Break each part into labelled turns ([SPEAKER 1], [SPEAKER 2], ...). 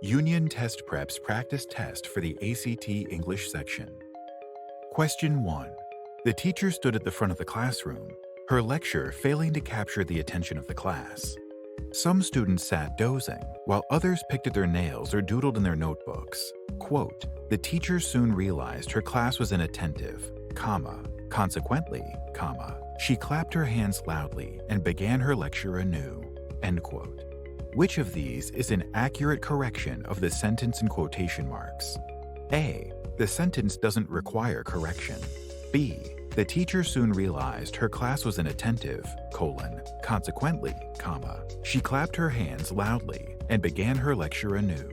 [SPEAKER 1] Union Test Prep's practice test for the ACT English section. Question 1. The teacher stood at the front of the classroom, her lecture failing to capture the attention of the class. Some students sat dozing, while others picked at their nails or doodled in their notebooks. Quote, the teacher soon realized her class was inattentive, consequently, she clapped her hands loudly and began her lecture anew. End quote. Which of these is an accurate correction of the sentence in quotation marks? A. The sentence doesn't require correction. B. The teacher soon realized her class was inattentive, consequently, she clapped her hands loudly and began her lecture anew.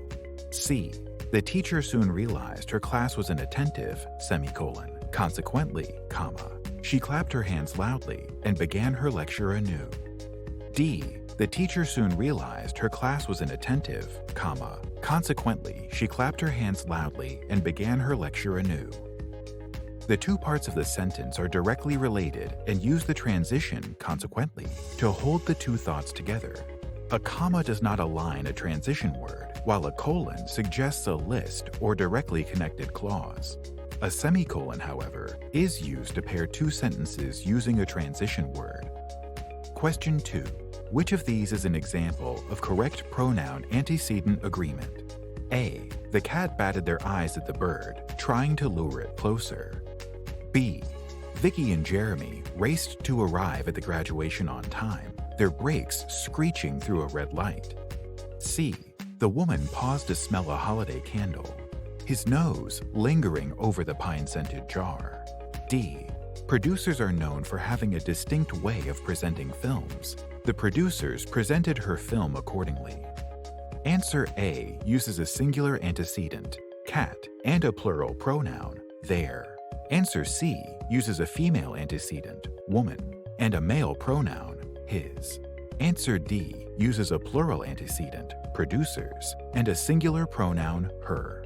[SPEAKER 1] C. The teacher soon realized her class was inattentive, consequently, she clapped her hands loudly and began her lecture anew. D. The teacher soon realized her class was inattentive, consequently, she clapped her hands loudly and began her lecture anew. The two parts of the sentence are directly related and use the transition, consequently, to hold the two thoughts together. A comma does not align a transition word, while a colon suggests a list or directly connected clause. A semicolon, however, is used to pair two sentences using a transition word. Question 2. Which of these is an example of correct pronoun-antecedent agreement? A. The cat batted their eyes at the bird, trying to lure it closer. B. Vicky and Jeremy raced to arrive at the graduation on time, their brakes screeching through a red light. C. The woman paused to smell a holiday candle, his nose lingering over the pine-scented jar. D. Producers are known for having a distinct way of presenting films. The producers presented her film accordingly. Answer A uses a singular antecedent, cat, and a plural pronoun, their. Answer C uses a female antecedent, woman, and a male pronoun, his. Answer D uses a plural antecedent, producers, and a singular pronoun, her.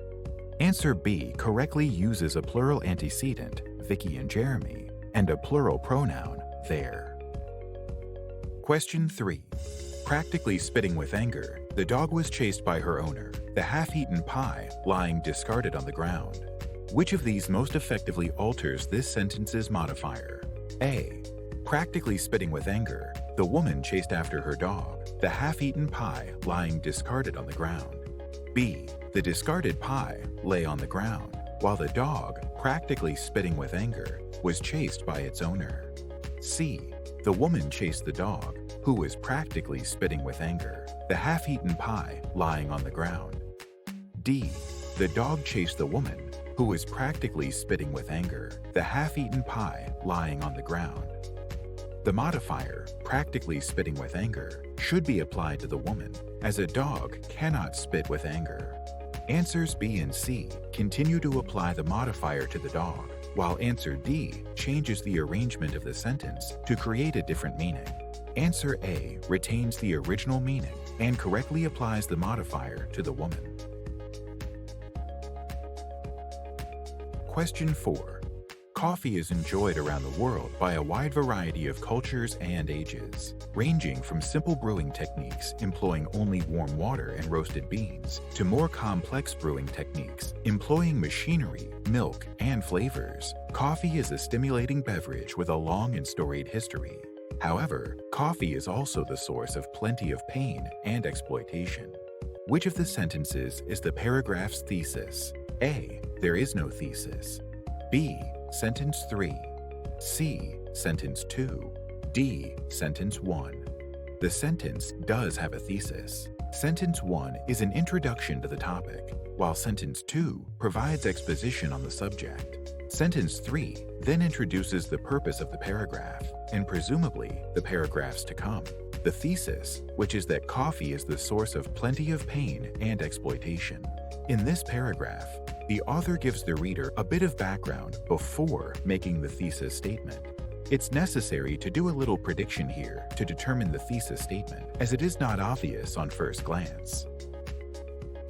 [SPEAKER 1] Answer B correctly uses a plural antecedent, Vicky and Jeremy, and a plural pronoun, their. Question 3. Practically spitting with anger, the dog was chased by her owner, the half-eaten pie lying discarded on the ground. Which of these most effectively alters this sentence's modifier? A. Practically spitting with anger, the woman chased after her dog, the half-eaten pie lying discarded on the ground. B. The discarded pie lay on the ground, while the dog, practically spitting with anger, was chased by its owner. C. The woman chased the dog, who was practically spitting with anger, the half-eaten pie lying on the ground. D. The dog chased the woman, who was practically spitting with anger, the half-eaten pie lying on the ground. The modifier, practically spitting with anger, should be applied to the woman, as a dog cannot spit with anger. Answers B and C continue to apply the modifier to the dog, while answer D changes the arrangement of the sentence to create a different meaning. Answer A retains the original meaning and correctly applies the modifier to the woman. Question 4. Coffee is enjoyed around the world by a wide variety of cultures and ages, ranging from simple brewing techniques employing only warm water and roasted beans, to more complex brewing techniques employing machinery, milk, and flavors. Coffee is a stimulating beverage with a long and storied history. However, coffee is also the source of plenty of pain and exploitation. Which of the sentences is the paragraph's thesis? A. There is no thesis. B. Sentence 3. C. Sentence 2. D. Sentence 1. The sentence does have a thesis. Sentence 1 is an introduction to the topic, while Sentence 2 provides exposition on the subject. Sentence 3 then introduces the purpose of the paragraph, and presumably the paragraphs to come. The thesis, which is that coffee is the source of plenty of pain and exploitation. In this paragraph, the author gives the reader a bit of background before making the thesis statement. It's necessary to do a little prediction here to determine the thesis statement, as it is not obvious on first glance.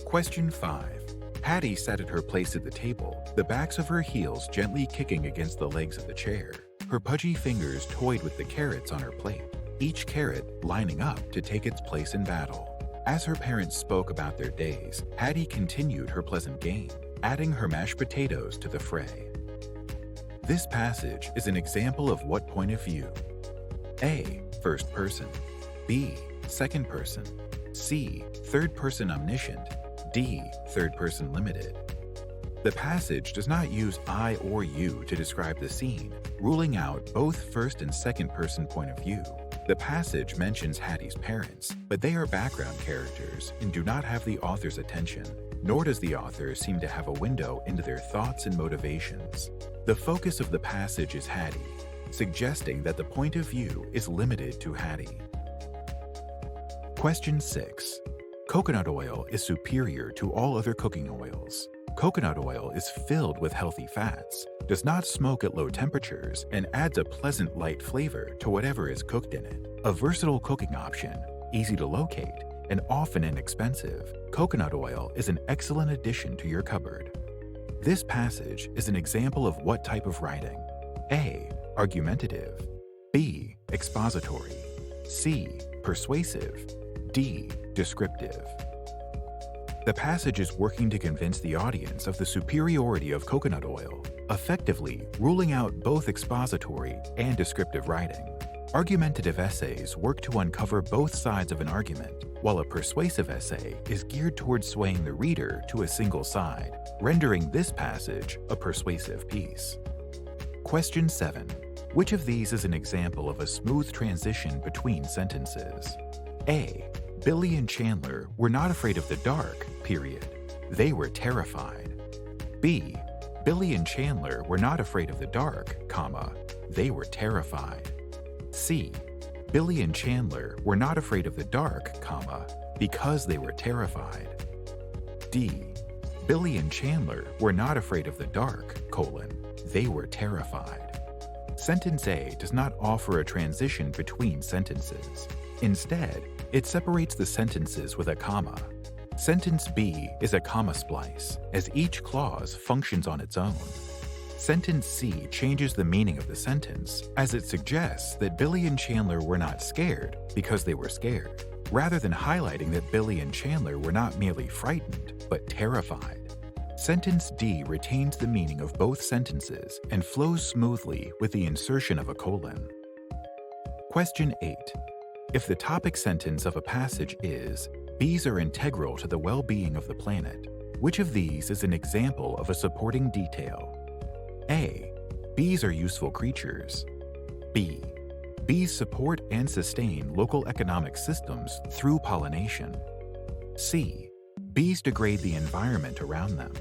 [SPEAKER 1] Question 5. Patty sat at her place at the table, the backs of her heels gently kicking against the legs of the chair. Her pudgy fingers toyed with the carrots on her plate, each carrot lining up to take its place in battle. As her parents spoke about their days, Hattie continued her pleasant game, adding her mashed potatoes to the fray. This passage is an example of what point of view? A. First person. B. Second person. C. Third person omniscient. D. Third person limited. The passage does not use I or you to describe the scene, ruling out both first and second person point of view. The passage mentions Hattie's parents, but they are background characters and do not have the author's attention, nor does the author seem to have a window into their thoughts and motivations. The focus of the passage is Hattie, suggesting that the point of view is limited to Hattie. Question 6. Coconut oil is superior to all other cooking oils. Coconut oil is filled with healthy fats, does not smoke at low temperatures, and adds a pleasant light flavor to whatever is cooked in it. A versatile cooking option, easy to locate, and often inexpensive, coconut oil is an excellent addition to your cupboard. This passage is an example of what type of writing? A. Argumentative. B. Expository. C. Persuasive. D. Descriptive. The passage is working to convince the audience of the superiority of coconut oil, effectively ruling out both expository and descriptive writing. Argumentative essays work to uncover both sides of an argument, while a persuasive essay is geared towards swaying the reader to a single side, rendering this passage a persuasive piece. Question 7. Which of these is an example of a smooth transition between sentences? A. Billy and Chandler were not afraid of the dark, period. They were terrified. B. Billy and Chandler were not afraid of the dark, comma. They were terrified. C. Billy and Chandler were not afraid of the dark, comma, because they were terrified. D. Billy and Chandler were not afraid of the dark, colon. They were terrified. Sentence A does not offer a transition between sentences. Instead, it separates the sentences with a comma. Sentence B is a comma splice, as each clause functions on its own. Sentence C changes the meaning of the sentence, as it suggests that Billy and Chandler were not scared because they were scared, rather than highlighting that Billy and Chandler were not merely frightened, but terrified. Sentence D retains the meaning of both sentences and flows smoothly with the insertion of a colon. Question 8. If the topic sentence of a passage is, "Bees are integral to the well-being of the planet," which of these is an example of a supporting detail? A. Bees are useful creatures. B. Bees support and sustain local economic systems through pollination. C. Bees degrade the environment around them.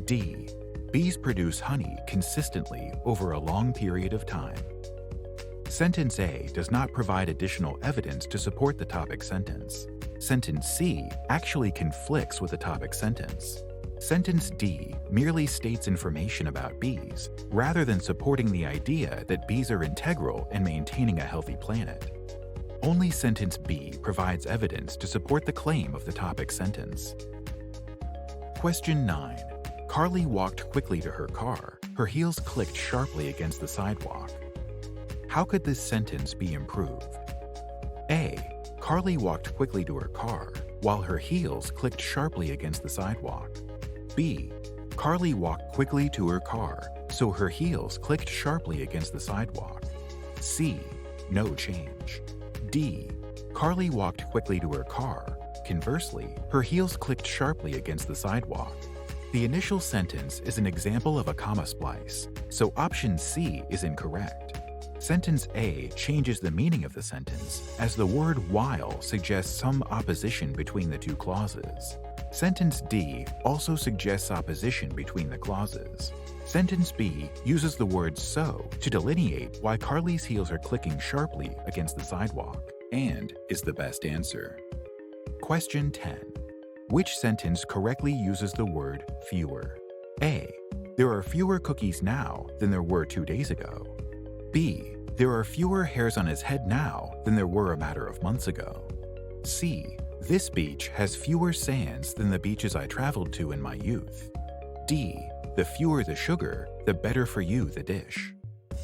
[SPEAKER 1] D. Bees produce honey consistently over a long period of time. Sentence A does not provide additional evidence to support the topic sentence. Sentence C actually conflicts with the topic sentence. Sentence D merely states information about bees, rather than supporting the idea that bees are integral in maintaining a healthy planet. Only sentence B provides evidence to support the claim of the topic sentence. Question 9. Carly walked quickly to her car. Her heels clicked sharply against the sidewalk. How could this sentence be improved? A. Carly walked quickly to her car, while her heels clicked sharply against the sidewalk. B. Carly walked quickly to her car, so her heels clicked sharply against the sidewalk. C. No change. D. Carly walked quickly to her car. Conversely, her heels clicked sharply against the sidewalk. The initial sentence is an example of a comma splice, so option C is incorrect. Sentence A changes the meaning of the sentence, as the word while suggests some opposition between the two clauses. Sentence D also suggests opposition between the clauses. Sentence B uses the word so to delineate why Carly's heels are clicking sharply against the sidewalk, and is the best answer. Question 10. Which sentence correctly uses the word fewer? A. There are fewer cookies now than there were 2 days ago. B. There are fewer hairs on his head now than there were a matter of months ago. C. This beach has fewer sands than the beaches I traveled to in my youth. D. The fewer the sugar, the better for you the dish.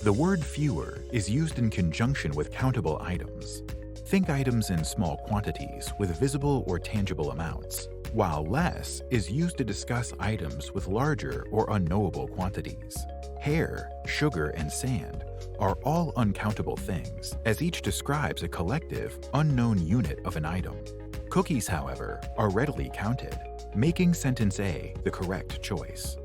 [SPEAKER 1] The word fewer is used in conjunction with countable items. Think items in small quantities with visible or tangible amounts, while less is used to discuss items with larger or unknowable quantities. Hair, sugar, and sand are all uncountable things, as each describes a collective, unknown unit of an item. Cookies, however, are readily counted, making sentence A the correct choice.